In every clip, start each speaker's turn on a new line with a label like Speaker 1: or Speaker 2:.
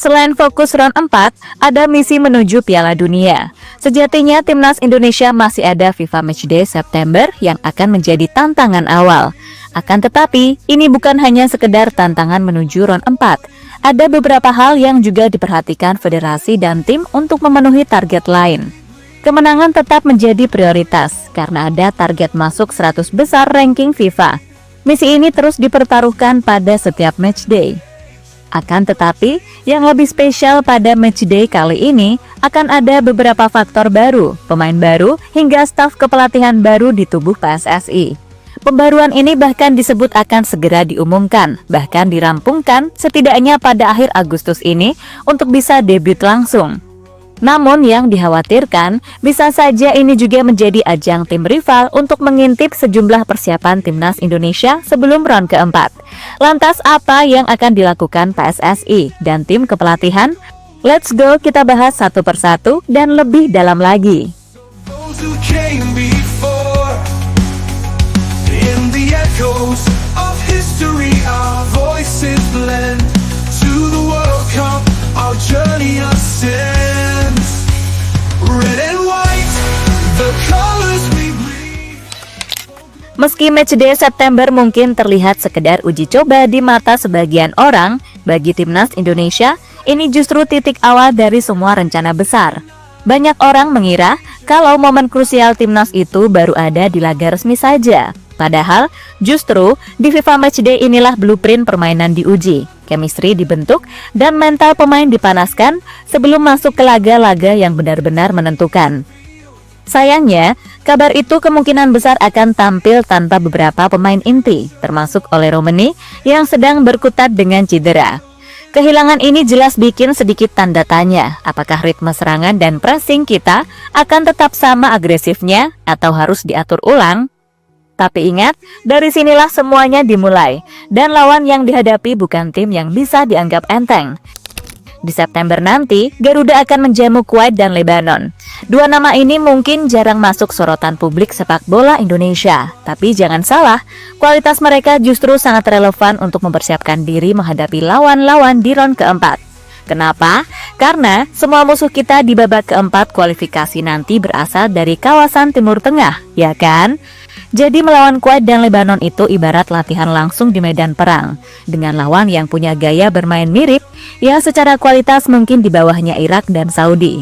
Speaker 1: Selain fokus round 4, ada misi menuju Piala Dunia. Sejatinya Timnas Indonesia masih ada FIFA Matchday September yang akan menjadi tantangan awal. Akan tetapi, ini bukan hanya sekedar tantangan menuju round 4. Ada beberapa hal yang juga diperhatikan federasi dan tim untuk memenuhi target lain. Kemenangan tetap menjadi prioritas karena ada target masuk 100 besar ranking FIFA. Misi ini terus dipertaruhkan pada setiap matchday. Akan tetapi, yang lebih spesial pada matchday kali ini akan ada beberapa faktor baru, pemain baru, hingga staf kepelatihan baru di tubuh PSSI. Pembaruan ini bahkan disebut akan segera diumumkan, bahkan dirampungkan setidaknya pada akhir Agustus ini untuk bisa debut langsung. Namun yang dikhawatirkan, bisa saja ini juga menjadi ajang tim rival untuk mengintip sejumlah persiapan Timnas Indonesia sebelum round keempat. Lantas apa yang akan dilakukan PSSI dan tim kepelatihan? Let's go, kita bahas satu persatu dan lebih dalam lagi. Meski matchday September mungkin terlihat sekedar uji coba di mata sebagian orang, bagi Timnas Indonesia, ini justru titik awal dari semua rencana besar. Banyak orang mengira kalau momen krusial Timnas itu baru ada di laga resmi saja. Padahal, justru di FIFA Matchday inilah blueprint permainan diuji, chemistry dibentuk, dan mental pemain dipanaskan sebelum masuk ke laga-laga yang benar-benar menentukan. Sayangnya, kabar itu kemungkinan besar akan tampil tanpa beberapa pemain inti, termasuk oleh Romeni yang sedang berkutat dengan cedera. Kehilangan ini jelas bikin sedikit tanda tanya, apakah ritme serangan dan pressing kita akan tetap sama agresifnya atau harus diatur ulang? Tapi ingat, dari sinilah semuanya dimulai, dan lawan yang dihadapi bukan tim yang bisa dianggap enteng. Di September nanti, Garuda akan menjamu Kuwait dan Lebanon. Dua nama ini mungkin jarang masuk sorotan publik sepak bola Indonesia. Tapi jangan salah, kualitas mereka justru sangat relevan untuk mempersiapkan diri menghadapi lawan-lawan di round keempat. Kenapa? Karena semua musuh kita di babak keempat kualifikasi nanti berasal dari kawasan Timur Tengah, ya kan? Jadi melawan Kuwait dan Lebanon itu ibarat latihan langsung di medan perang, dengan lawan yang punya gaya bermain mirip, yang secara kualitas mungkin di bawahnya Irak dan Saudi.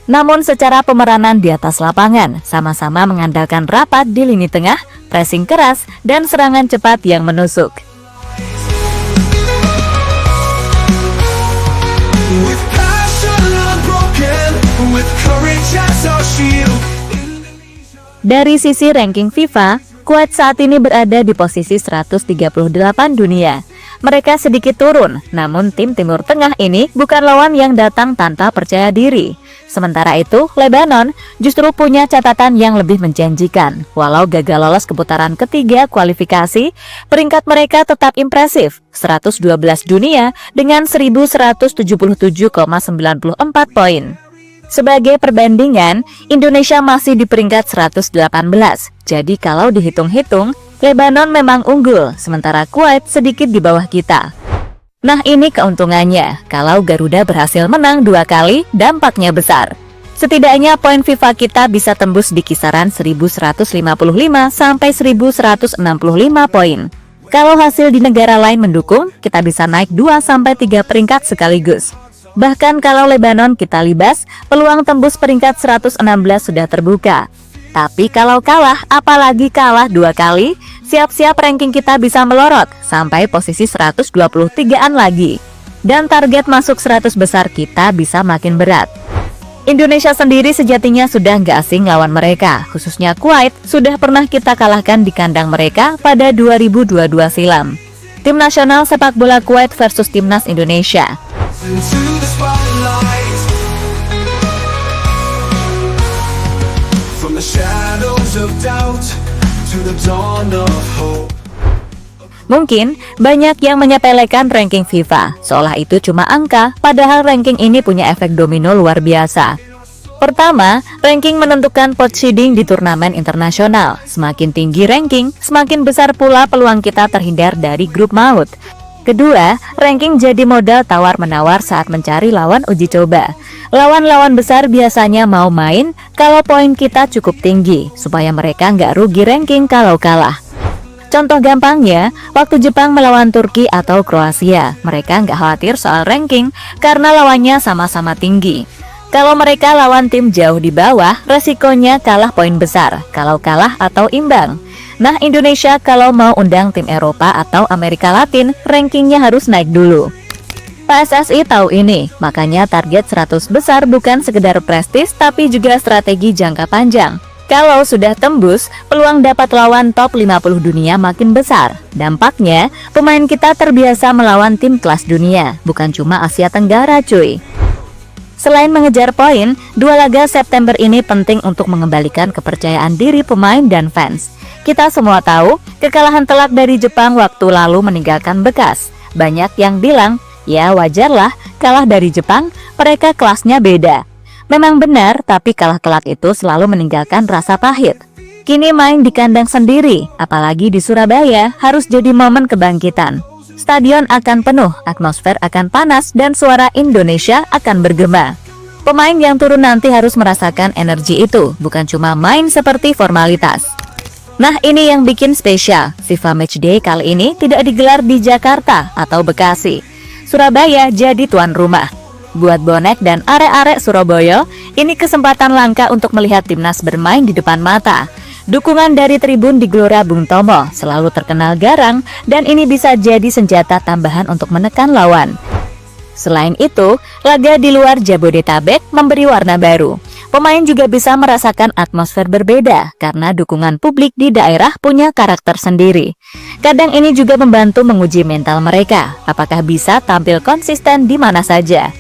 Speaker 1: Namun secara pemeranan di atas lapangan, sama-sama mengandalkan rapat di lini tengah, pressing keras, dan serangan cepat yang menusuk. Dari sisi ranking FIFA, Kuwait saat ini berada di posisi 138 dunia. Mereka sedikit turun, namun tim Timur Tengah ini bukan lawan yang datang tanpa percaya diri. Sementara itu, Lebanon justru punya catatan yang lebih menjanjikan. Walau gagal lolos ke putaran ketiga kualifikasi, peringkat mereka tetap impresif, 112 dunia dengan 1177,94 poin. Sebagai perbandingan, Indonesia masih di peringkat 118. Jadi kalau dihitung-hitung, Lebanon memang unggul, sementara Kuwait sedikit di bawah kita. Nah ini keuntungannya, kalau Garuda berhasil menang 2 kali, dampaknya besar. Setidaknya poin FIFA kita bisa tembus di kisaran 1155 sampai 1165 poin. Kalau hasil di negara lain mendukung, kita bisa naik 2 sampai 3 peringkat sekaligus. Bahkan kalau Lebanon kita libas, peluang tembus peringkat 116 sudah terbuka. Tapi kalau kalah, apalagi kalah 2 kali, siap-siap ranking kita bisa melorot sampai posisi 123-an lagi. Dan target masuk 100 besar kita bisa makin berat. Indonesia sendiri sejatinya sudah nggak asing lawan mereka, khususnya Kuwait sudah pernah kita kalahkan di kandang mereka pada 2022 silam. Tim nasional sepak bola Kuwait versus Timnas Indonesia. Mungkin banyak yang menyepelekan ranking FIFA, seolah itu cuma angka, padahal ranking ini punya efek domino luar biasa. Pertama, ranking menentukan pot seeding di turnamen internasional. Semakin tinggi ranking, semakin besar pula peluang kita terhindar dari grup maut. Kedua, ranking jadi modal tawar-menawar saat mencari lawan uji coba. Lawan-lawan besar biasanya mau main kalau poin kita cukup tinggi, supaya mereka nggak rugi ranking kalau kalah. Contoh gampangnya, waktu Jepang melawan Turki atau Kroasia, mereka nggak khawatir soal ranking karena lawannya sama-sama tinggi. Kalau mereka lawan tim jauh di bawah, resikonya kalah poin besar, kalau kalah atau imbang. Nah, Indonesia kalau mau undang tim Eropa atau Amerika Latin, rankingnya harus naik dulu. PSSI tahu ini, makanya target 100 besar bukan sekedar prestis, tapi juga strategi jangka panjang. Kalau sudah tembus, peluang dapat lawan top 50 dunia makin besar. Dampaknya, pemain kita terbiasa melawan tim kelas dunia, bukan cuma Asia Tenggara cuy. Selain mengejar poin, 2 laga September ini penting untuk mengembalikan kepercayaan diri pemain dan fans. Kita semua tahu, kekalahan telak dari Jepang waktu lalu meninggalkan bekas. Banyak yang bilang, ya wajarlah, kalah dari Jepang, mereka kelasnya beda. Memang benar, tapi kalah telak itu selalu meninggalkan rasa pahit. Kini main di kandang sendiri, apalagi di Surabaya, harus jadi momen kebangkitan. Stadion akan penuh, atmosfer akan panas, dan suara Indonesia akan bergema. Pemain yang turun nanti harus merasakan energi itu, bukan cuma main seperti formalitas. Nah, ini yang bikin spesial. FIFA Matchday kali ini tidak digelar di Jakarta atau Bekasi. Surabaya jadi tuan rumah. Buat bonek dan arek-arek Surabaya, ini kesempatan langka untuk melihat timnas bermain di depan mata. Dukungan dari tribun di Gelora Bung Tomo selalu terkenal garang, dan ini bisa jadi senjata tambahan untuk menekan lawan. Selain itu, laga di luar Jabodetabek memberi warna baru. Pemain juga bisa merasakan atmosfer berbeda karena dukungan publik di daerah punya karakter sendiri. Kadang ini juga membantu menguji mental mereka, apakah bisa tampil konsisten di mana saja.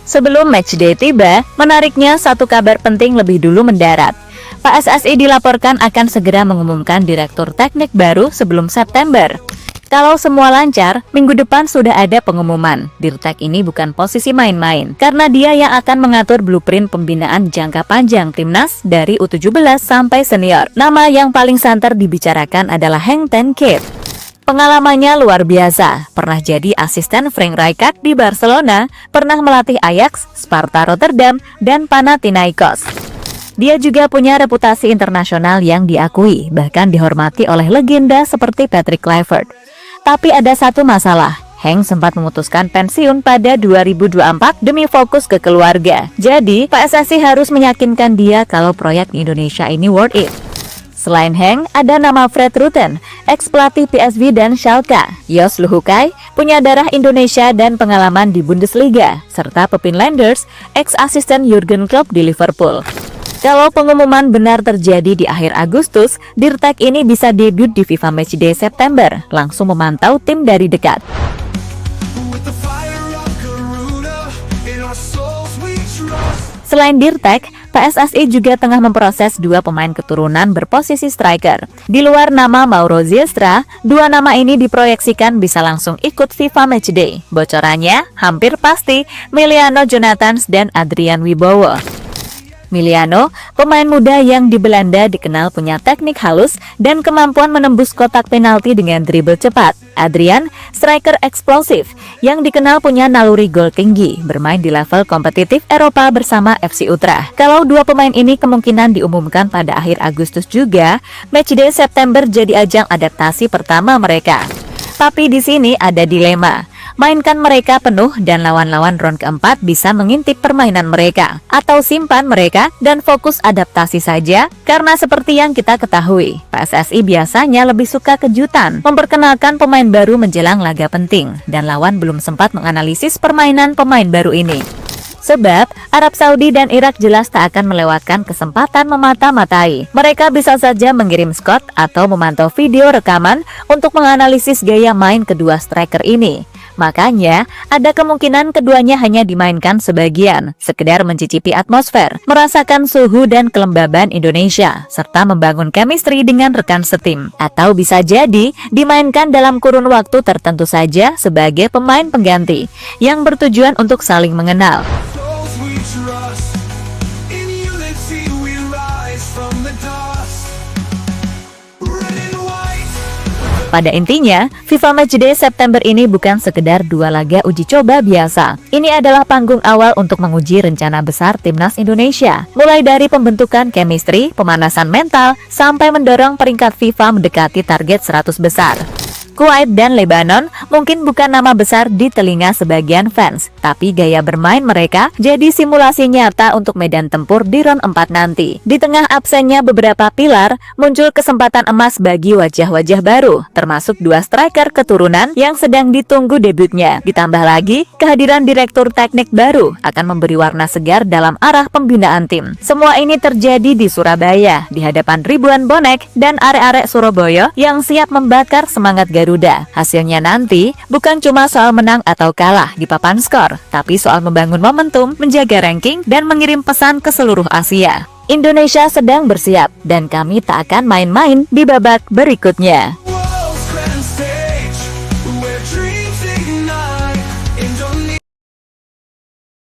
Speaker 1: Sebelum matchday tiba, menariknya satu kabar penting lebih dulu mendarat. PSSI dilaporkan akan segera mengumumkan direktur teknik baru sebelum September. Kalau semua lancar, minggu depan sudah ada pengumuman. Dirtek ini bukan posisi main-main, karena dia yang akan mengatur blueprint pembinaan jangka panjang timnas dari U17 sampai senior. Nama yang paling santer dibicarakan adalah Henk ten Cate. Pengalamannya luar biasa, pernah jadi asisten Frank Rijkaard di Barcelona, pernah melatih Ajax, Sparta Rotterdam, dan Panathinaikos. Dia juga punya reputasi internasional yang diakui, bahkan dihormati oleh legenda seperti Patrick Kluivert. Tapi ada satu masalah, Henk sempat memutuskan pensiun pada 2024 demi fokus ke keluarga. Jadi, PSSI harus meyakinkan dia kalau proyek di Indonesia ini worth it. Selain Henk, ada nama Fred Rutten, ex-pelatih PSV dan Schalke. Jos Luhukay, punya darah Indonesia dan pengalaman di Bundesliga, serta Pepin Lijnders, ex-asisten Jurgen Klopp di Liverpool. Kalau pengumuman benar terjadi di akhir Agustus, Dirtek ini bisa debut di FIFA Matchday September, langsung memantau tim dari dekat. Selain Dirtek, PSSI juga tengah memproses 2 pemain keturunan berposisi striker. Di luar nama Mauro Zylstra, 2 nama ini diproyeksikan bisa langsung ikut FIFA Matchday. Bocorannya hampir pasti Miliano Jonathans dan Adrian Wibowo. Miliano, pemain muda yang di Belanda dikenal punya teknik halus dan kemampuan menembus kotak penalti dengan dribble cepat. Adrian, striker eksplosif yang dikenal punya naluri gol tinggi, bermain di level kompetitif Eropa bersama FC Utrecht. Kalau 2 pemain ini kemungkinan diumumkan pada akhir Agustus juga, Matchday September jadi ajang adaptasi pertama mereka. Tapi di sini ada dilema. Mainkan mereka penuh dan lawan-lawan round keempat bisa mengintip permainan mereka, atau simpan mereka dan fokus adaptasi saja, karena seperti yang kita ketahui, PSSI biasanya lebih suka kejutan, memperkenalkan pemain baru menjelang laga penting, dan lawan belum sempat menganalisis permainan pemain baru ini. Sebab, Arab Saudi dan Irak jelas tak akan melewatkan kesempatan memata-matai. Mereka bisa saja mengirim scout atau memantau video rekaman untuk menganalisis gaya main kedua striker ini. Makanya, ada kemungkinan keduanya hanya dimainkan sebagian, sekedar mencicipi atmosfer, merasakan suhu dan kelembaban Indonesia, serta membangun chemistry dengan rekan setim. Atau bisa jadi, dimainkan dalam kurun waktu tertentu saja sebagai pemain pengganti, yang bertujuan untuk saling mengenal. Pada intinya, FIFA Matchday September ini bukan sekedar 2 laga uji coba biasa. Ini adalah panggung awal untuk menguji rencana besar Timnas Indonesia. Mulai dari pembentukan chemistry, pemanasan mental, sampai mendorong peringkat FIFA mendekati target 100 besar. Kuwait dan Lebanon mungkin bukan nama besar di telinga sebagian fans, tapi gaya bermain mereka jadi simulasi nyata untuk medan tempur di round 4 nanti. Di tengah absennya beberapa pilar, muncul kesempatan emas bagi wajah-wajah baru, termasuk 2 striker keturunan yang sedang ditunggu debutnya. Ditambah lagi, kehadiran direktur teknik baru akan memberi warna segar dalam arah pembinaan tim. Semua ini terjadi di Surabaya, di hadapan ribuan bonek dan arek-arek Surabaya yang siap membakar semangat Garuda. Hasilnya nanti bukan cuma soal menang atau kalah di papan skor, tapi soal membangun momentum, menjaga ranking, dan mengirim pesan ke seluruh Asia. Indonesia sedang bersiap, dan kami tak akan main-main di babak berikutnya.